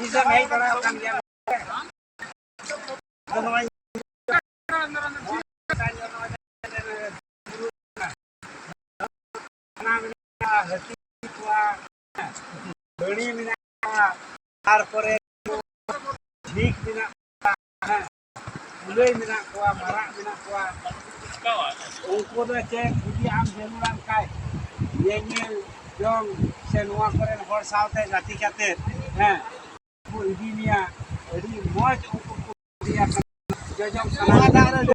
Bisa naik kalau kan dia. Beli minyak taruh dik minyak mulai minyak kuah marak minyak kuah ukur deh cek jadi am jenuran kai yengil dong senua koren hor saute jati kate bu idinya jadi mau ukur dia jajang sana ada